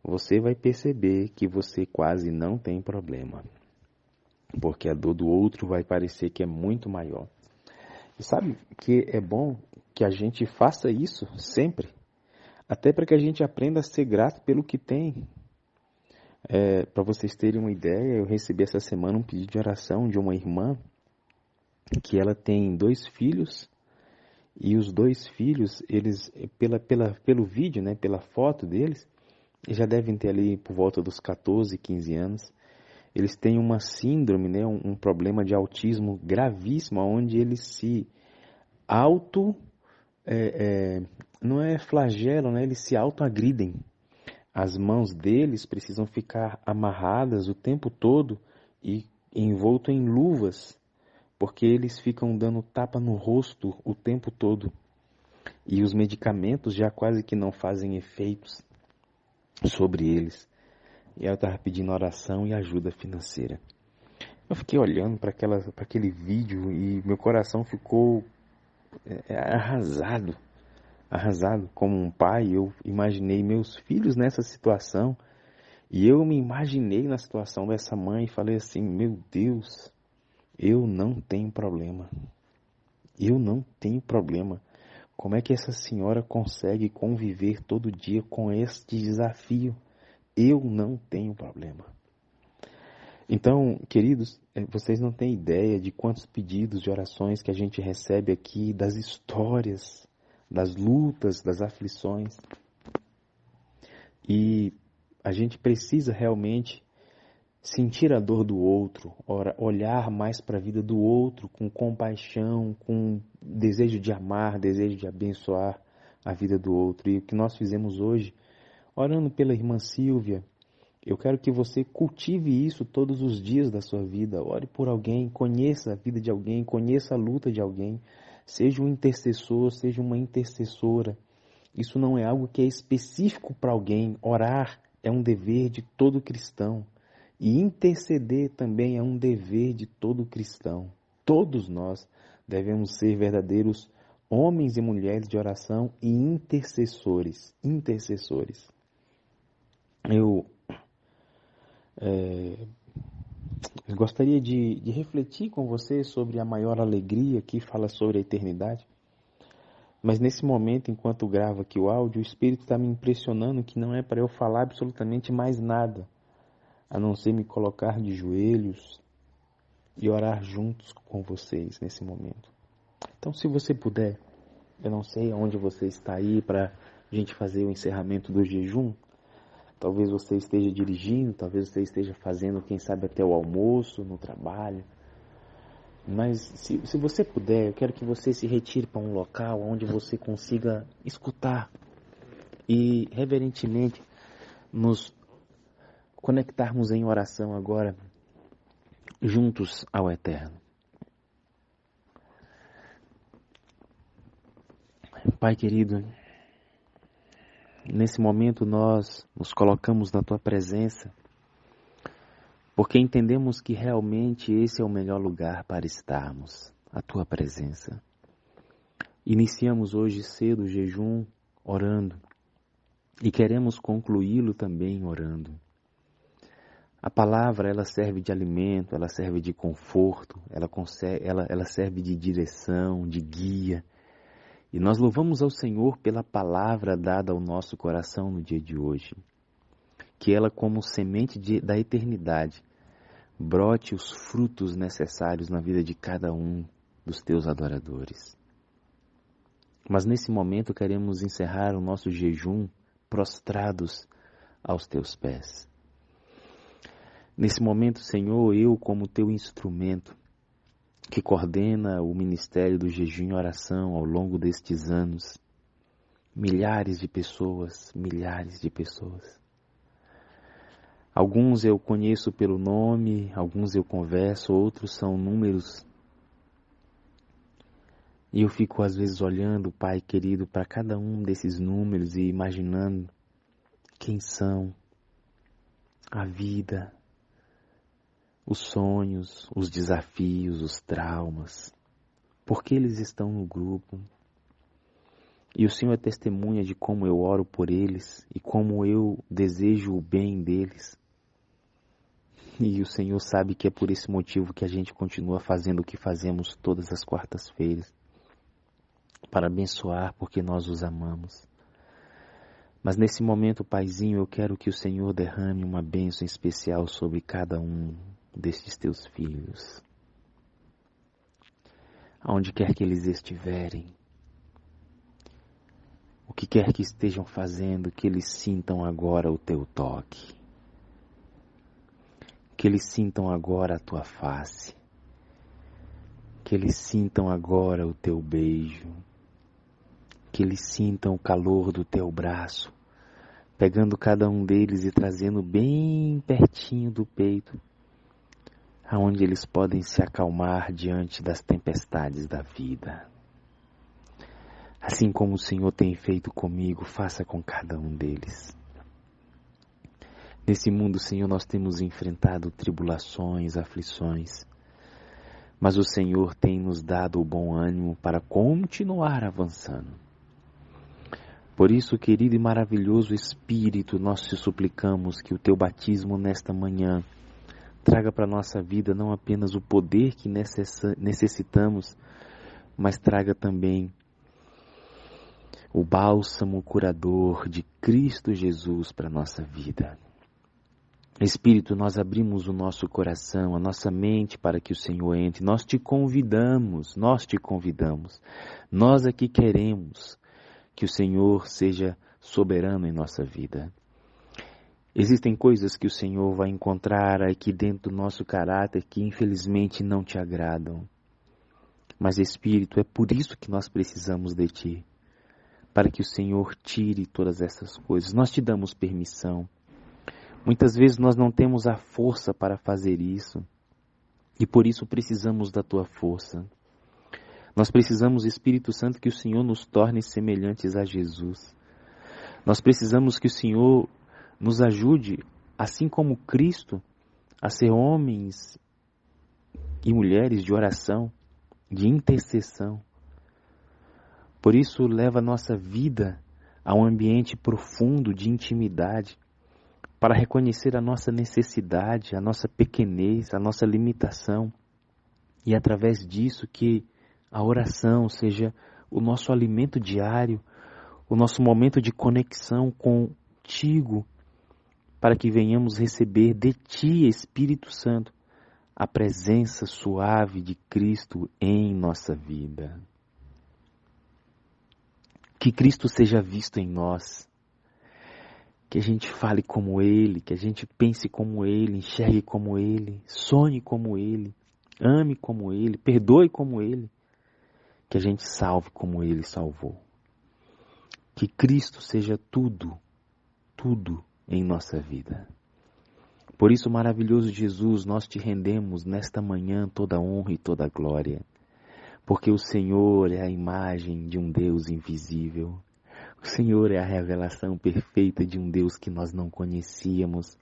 você vai perceber que você quase não tem problema. Porque a dor do outro vai parecer que é muito maior. E sabe que é bom que a gente faça isso sempre, até para que a gente aprenda a ser grato pelo que tem. Para vocês terem uma ideia, eu recebi essa semana um pedido de oração de uma irmã que ela tem 2 filhos e os 2 filhos, eles pelo vídeo, né, pela foto deles, já devem ter ali por volta dos 14, 15 anos. Eles têm uma síndrome, né, um problema de autismo gravíssimo, onde eles se não é flagelam, né, eles se autoagridem. As mãos deles precisam ficar amarradas o tempo todo e envolto em luvas, porque eles ficam dando tapa no rosto o tempo todo. E os medicamentos já quase que não fazem efeitos sobre eles. E ela estava pedindo oração e ajuda financeira. Eu fiquei olhando para aquele vídeo e meu coração ficou arrasado. Como um pai, eu imaginei meus filhos nessa situação e eu me imaginei na situação dessa mãe e falei assim, meu Deus, eu não tenho problema. Eu não tenho problema. Como é que essa senhora consegue conviver todo dia com este desafio? Eu não tenho problema. Então, queridos, vocês não têm ideia de quantos pedidos de orações que a gente recebe aqui, das histórias, das lutas, das aflições. E a gente precisa realmente sentir a dor do outro, olhar mais para a vida do outro com compaixão, com desejo de amar, desejo de abençoar a vida do outro. E o que nós fizemos hoje, orando pela irmã Silvia, eu quero que você cultive isso todos os dias da sua vida. Ore por alguém, conheça a vida de alguém, conheça a luta de alguém. Seja um intercessor, seja uma intercessora. Isso não é algo que é específico para alguém. Orar é um dever de todo cristão. E interceder também é um dever de todo cristão. Todos nós devemos ser verdadeiros homens e mulheres de oração e intercessores. Eu gostaria de refletir com você sobre a maior alegria que fala sobre a eternidade. Mas nesse momento, enquanto gravo aqui o áudio, o Espírito está me impressionando que não é para eu falar absolutamente mais nada, a não ser me colocar de joelhos e orar juntos com vocês nesse momento. Então, se você puder, eu não sei aonde você está aí para a gente fazer o encerramento do jejum. Talvez você esteja dirigindo, talvez você esteja fazendo, quem sabe, até o almoço, no trabalho. Mas se você puder, eu quero que você se retire para um local onde você consiga escutar e reverentemente nos conectarmos em oração agora, juntos ao Eterno. Pai querido, nesse momento nós nos colocamos na Tua presença, porque entendemos que realmente esse é o melhor lugar para estarmos, a Tua presença. Iniciamos hoje cedo o jejum orando e queremos concluí-lo também orando. A palavra, ela serve de alimento, ela serve de conforto, ela serve de direção, de guia. E nós louvamos ao Senhor pela palavra dada ao nosso coração no dia de hoje. Que ela, como semente da eternidade, brote os frutos necessários na vida de cada um dos teus adoradores. Mas nesse momento queremos encerrar o nosso jejum prostrados aos teus pés. Nesse momento, Senhor, eu como teu instrumento, que coordena o Ministério do Jejum e Oração ao longo destes anos. Milhares de pessoas. Alguns eu conheço pelo nome, alguns eu converso, outros são números. E eu fico às vezes olhando, Pai querido, para cada um desses números e imaginando quem são, a vida, os sonhos, os desafios, os traumas, por que eles estão no grupo. E o Senhor é testemunha de como eu oro por eles e como eu desejo o bem deles. E o Senhor sabe que é por esse motivo que a gente continua fazendo o que fazemos todas as quartas-feiras, para abençoar porque nós os amamos. Mas nesse momento, Paizinho, eu quero que o Senhor derrame uma bênção especial sobre cada um destes teus filhos. Aonde quer que eles estiverem, o que quer que estejam fazendo, que eles sintam agora o teu toque. Que eles sintam agora a tua face. Que eles sintam agora o teu beijo. Que eles sintam o calor do teu braço, pegando cada um deles e trazendo bem pertinho do peito, aonde eles podem se acalmar diante das tempestades da vida. Assim como o Senhor tem feito comigo, faça com cada um deles. Nesse mundo, Senhor, nós temos enfrentado tribulações, aflições, mas o Senhor tem nos dado o bom ânimo para continuar avançando. Por isso, querido e maravilhoso Espírito, nós te suplicamos que o teu batismo nesta manhã traga para a nossa vida não apenas o poder que necessitamos, mas traga também o bálsamo curador de Cristo Jesus para a nossa vida. Espírito, nós abrimos o nosso coração, a nossa mente para que o Senhor entre. Nós te convidamos. Nós aqui queremos que o Senhor seja soberano em nossa vida. Existem coisas que o Senhor vai encontrar aqui dentro do nosso caráter que infelizmente não te agradam. Mas Espírito, é por isso que nós precisamos de Ti, para que o Senhor tire todas essas coisas. Nós te damos permissão. Muitas vezes nós não temos a força para fazer isso e por isso precisamos da Tua força. Nós precisamos, Espírito Santo, que o Senhor nos torne semelhantes a Jesus. Nós precisamos que o Senhor nos ajude, assim como Cristo, a ser homens e mulheres de oração, de intercessão. Por isso, leva a nossa vida a um ambiente profundo de intimidade, para reconhecer a nossa necessidade, a nossa pequenez, a nossa limitação. E através disso que a oração seja o nosso alimento diário, o nosso momento de conexão contigo, para que venhamos receber de Ti, Espírito Santo, a presença suave de Cristo em nossa vida. Que Cristo seja visto em nós, que a gente fale como Ele, que a gente pense como Ele, enxergue como Ele, sonhe como Ele, ame como Ele, perdoe como Ele, que a gente salve como Ele salvou. Que Cristo seja tudo em nossa vida. Por isso, maravilhoso Jesus, nós te rendemos nesta manhã toda a honra e toda a glória, porque o Senhor é a imagem de um Deus invisível. O Senhor é a revelação perfeita de um Deus que nós não conhecíamos,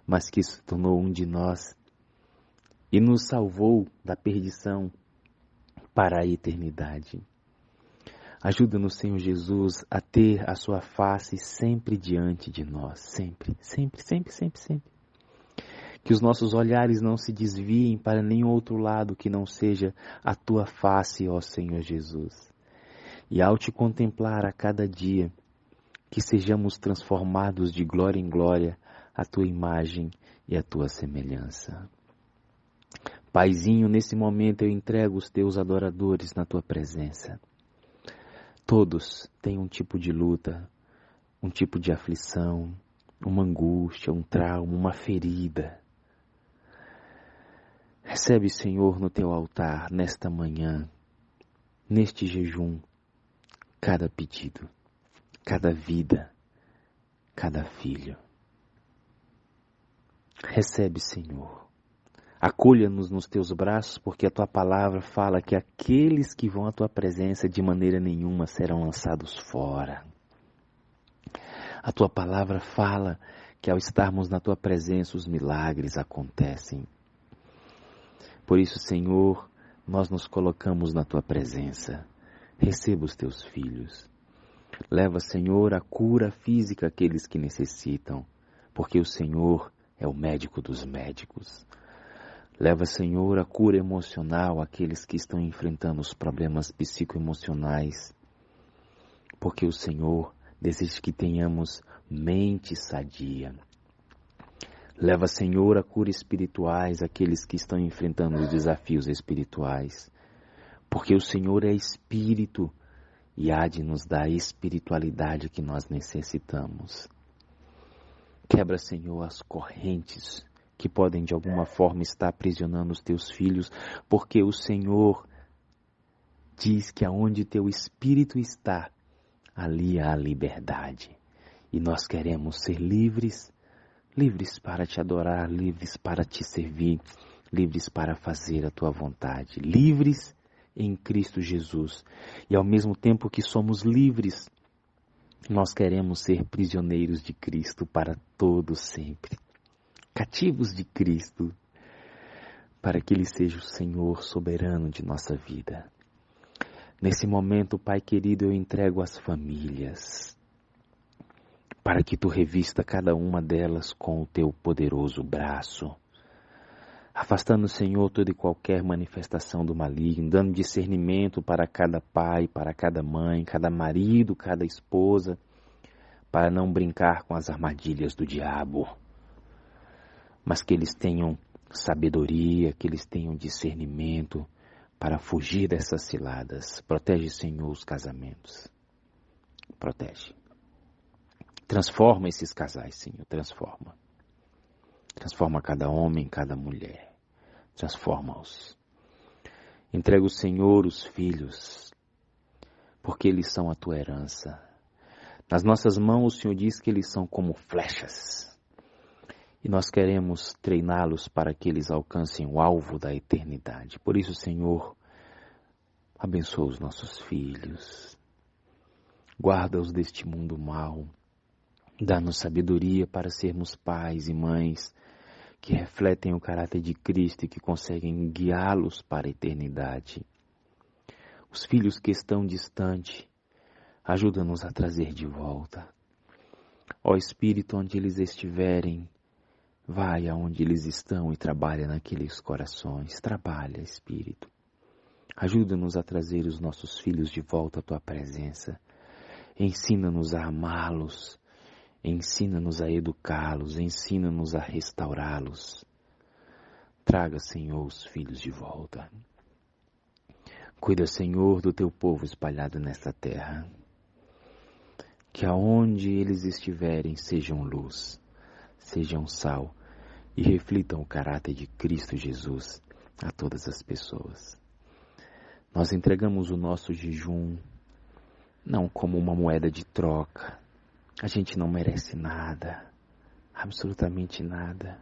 mas que se tornou um de nós e nos salvou da perdição para a eternidade. Ajuda-nos, Senhor Jesus, a ter a sua face sempre diante de nós, sempre. Que os nossos olhares não se desviem para nenhum outro lado que não seja a tua face, ó Senhor Jesus. E ao te contemplar a cada dia, que sejamos transformados de glória em glória à tua imagem e à tua semelhança. Paizinho, nesse momento eu entrego os teus adoradores na tua presença. Todos têm um tipo de luta, um tipo de aflição, uma angústia, um trauma, uma ferida. Recebe, Senhor, no teu altar, nesta manhã, neste jejum, cada pedido, cada vida, cada filho. Recebe, Senhor. Acolha-nos nos teus braços, porque a tua palavra fala que aqueles que vão à tua presença de maneira nenhuma serão lançados fora. A tua palavra fala que ao estarmos na tua presença os milagres acontecem. Por isso, Senhor, nós nos colocamos na tua presença. Receba os teus filhos. Leva, Senhor, a cura física àqueles que necessitam, porque o Senhor é o médico dos médicos. Leva, Senhor, a cura emocional àqueles que estão enfrentando os problemas psicoemocionais, porque o Senhor deseja que tenhamos mente sadia. Leva, Senhor, a cura espirituais àqueles que estão enfrentando os desafios espirituais, porque o Senhor é Espírito e há de nos dar a espiritualidade que nós necessitamos. Quebra, Senhor, as correntes que podem de alguma forma estar aprisionando os teus filhos, porque o Senhor diz que aonde teu Espírito está, ali há liberdade. E nós queremos ser livres, livres para te adorar, livres para te servir, livres para fazer a tua vontade, livres em Cristo Jesus. E ao mesmo tempo que somos livres, nós queremos ser prisioneiros de Cristo para todo sempre, cativos de Cristo, para que Ele seja o Senhor soberano de nossa vida. Nesse momento, Pai querido, eu entrego as famílias, para que Tu revista cada uma delas com o Teu poderoso braço, afastando, Senhor, toda e qualquer manifestação do maligno, dando discernimento para cada pai, para cada mãe, cada marido, cada esposa, para não brincar com as armadilhas do diabo, mas que eles tenham sabedoria, que eles tenham discernimento para fugir dessas ciladas. Protege, Senhor, os casamentos. Protege. Transforma esses casais, Senhor, transforma. Transforma cada homem, cada mulher. Transforma-os. Entrega o Senhor os filhos, porque eles são a tua herança. Nas nossas mãos o Senhor diz que eles são como flechas. E nós queremos treiná-los para que eles alcancem o alvo da eternidade. Por isso, Senhor, abençoa os nossos filhos. Guarda-os deste mundo mau. Dá-nos sabedoria para sermos pais e mães que refletem o caráter de Cristo e que conseguem guiá-los para a eternidade. Os filhos que estão distantes, ajuda-nos a trazer de volta. Ó Espírito, onde eles estiverem, vai aonde eles estão e trabalha naqueles corações. Trabalha, Espírito. Ajuda-nos a trazer os nossos filhos de volta à Tua presença. Ensina-nos a amá-los. Ensina-nos a educá-los, ensina-nos a restaurá-los. Traga, Senhor, os filhos de volta. Cuida, Senhor, do Teu povo espalhado nesta terra. Que aonde eles estiverem sejam luz, sejam sal e reflitam o caráter de Cristo Jesus a todas as pessoas. Nós entregamos o nosso jejum não como uma moeda de troca. A gente não merece nada, absolutamente nada.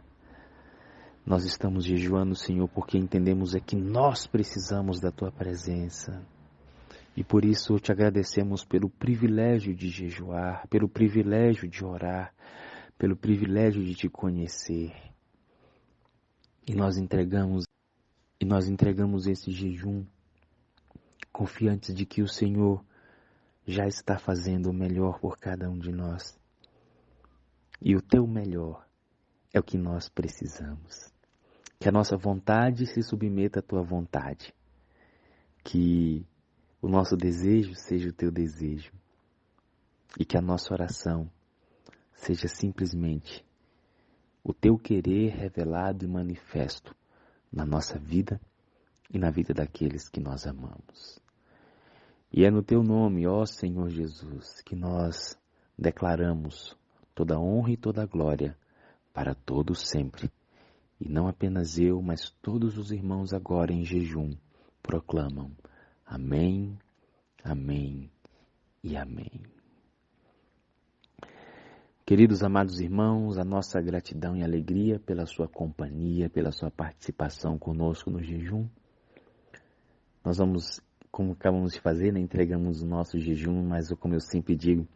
Nós estamos jejuando, Senhor, porque entendemos é que nós precisamos da Tua presença. E por isso te agradecemos pelo privilégio de jejuar, pelo privilégio de orar, pelo privilégio de Te conhecer. E nós entregamos esse jejum confiantes de que o Senhor já está fazendo o melhor por cada um de nós. E o Teu melhor é o que nós precisamos. Que a nossa vontade se submeta à Tua vontade. Que o nosso desejo seja o Teu desejo. E que a nossa oração seja simplesmente o Teu querer revelado e manifesto na nossa vida e na vida daqueles que nós amamos. E é no Teu nome, ó Senhor Jesus, que nós declaramos toda honra e toda glória para todos sempre. E não apenas eu, mas todos os irmãos agora em jejum proclamam: Amém, Amém e Amém. Queridos amados irmãos, a nossa gratidão e alegria pela sua companhia, pela sua participação conosco no jejum. Nós vamos, como acabamos de fazer, né, entregamos o nosso jejum, mas como eu sempre digo,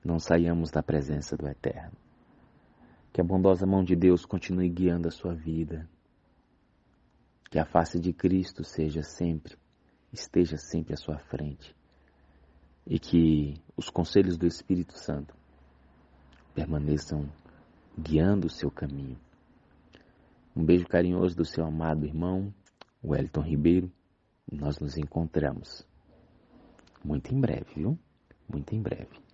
não saiamos da presença do Eterno. Que a bondosa mão de Deus continue guiando a sua vida. Que a face de Cristo esteja sempre à sua frente. E que os conselhos do Espírito Santo permaneçam guiando o seu caminho. Um beijo carinhoso do seu amado irmão, Wellington Ribeiro. Nós nos encontramos muito em breve, viu? Muito em breve.